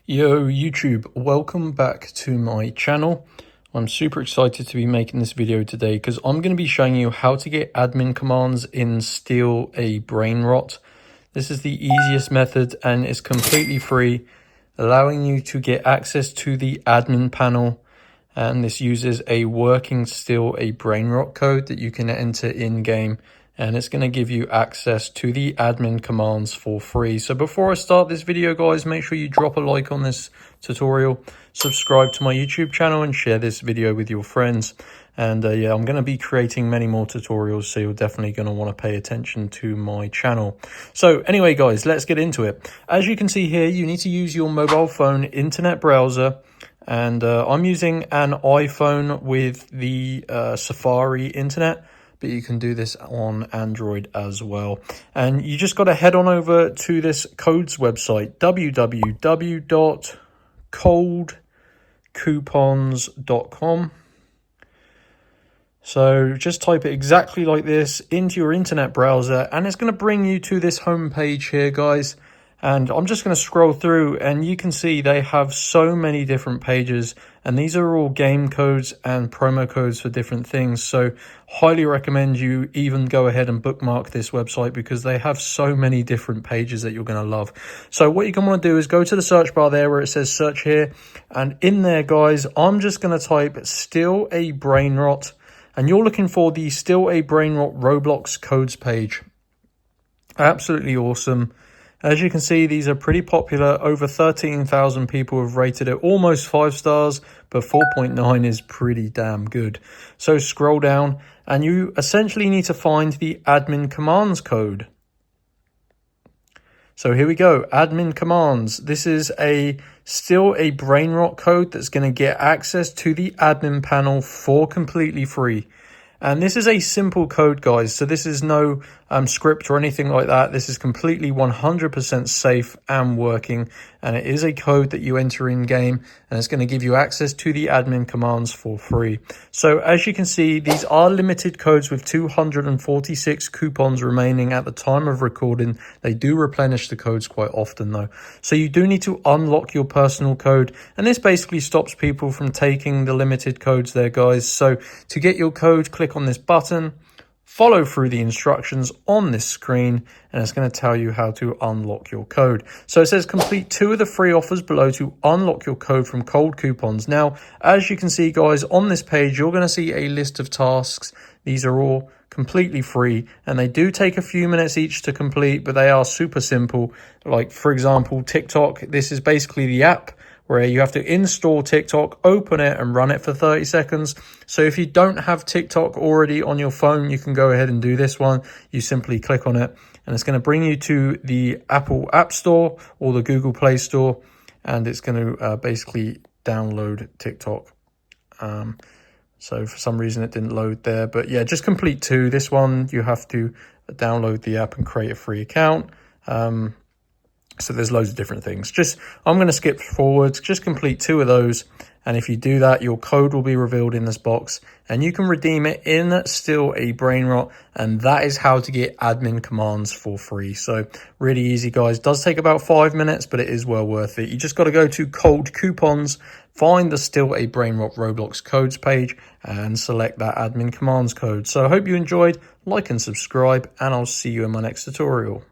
Yo YouTube, welcome back to my channel. I'm super excited to be making this video today because I'm going to be showing you how to get admin commands in Steal a Brainrot. This is the easiest method and it's completely free, allowing you to get access to the admin panel. And this uses a working Steal a Brainrot code that you can enter in game, and it's going to give you access to the admin commands for free. So before I start this video, guys, make sure you drop a like on this tutorial, subscribe to my YouTube channel, and share this video with your friends. And yeah, I'm going to be creating many more tutorials, so you're definitely going to want to pay attention to my channel. So anyway, guys, let's get into it. As you can see here, you need to use your mobile phone internet browser. And I'm using an iPhone with the Safari internet, but you can do this on Android as well. And you just got to head on over to this codes website, www.codecoupons.com. So just type it exactly like this into your internet browser, and it's going to bring you to this home page here, guys. And I'm just going to scroll through, and you can see they have so many different pages, and these are all game codes and promo codes for different things. So highly recommend you even go ahead and bookmark this website because they have so many different pages that you're going to love. So what you're going to want to do is go to the search bar there where it says search here, and in there, guys, I'm just going to type Steal a Brainrot, and you're looking for the Steal a Brainrot Roblox codes page. Absolutely awesome. As you can see, these are pretty popular. Over 13,000 people have rated it, almost 5 stars, but 4.9 is pretty damn good. So scroll down, and you essentially need to find the admin commands code. So here we go, admin commands. This is a Steal a Brainrot code that's going to get access to the admin panel for completely free. And this is a simple code, guys. So this is no script or anything like that. This is completely 100% safe and working. And it is a code that you enter in game, and it's going to give you access to the admin commands for free. So as you can see, these are limited codes with 246 coupons remaining at the time of recording. They do replenish the codes quite often though. So you do need to unlock your personal code. And this basically stops people from taking the limited codes there, guys. So to get your code, click on this button, follow through the instructions on this screen, and it's going to tell you how to unlock your code. So it says complete 2 of the free offers below to unlock your code from cold coupons. Now, as you can see, guys, on this page, you're going to see a list of tasks. These are all completely free, and they do take a few minutes each to complete, but they are super simple. Like, for example, TikTok. This is basically the app where you have to install TikTok, open it, and run it for 30 seconds. So if you don't have TikTok already on your phone, you can go ahead and do this one. You simply click on it, and it's going to bring you to the Apple App Store or the Google Play Store, and it's going to basically download TikTok. So for some reason it didn't load there, but yeah, just complete 2. This one, you have to download the app and create a free account. So there's loads of different things. I'm going to skip forwards, just complete 2 of those. And if you do that, your code will be revealed in this box, and you can redeem it in Steal a Brainrot. And that is how to get admin commands for free. So really easy, guys. Does take about 5 minutes, but it is well worth it. You just got to go to Cold Coupons, find the Steal a Brainrot Roblox codes page, and select that admin commands code. So I hope you enjoyed. Like and subscribe, and I'll see you in my next tutorial.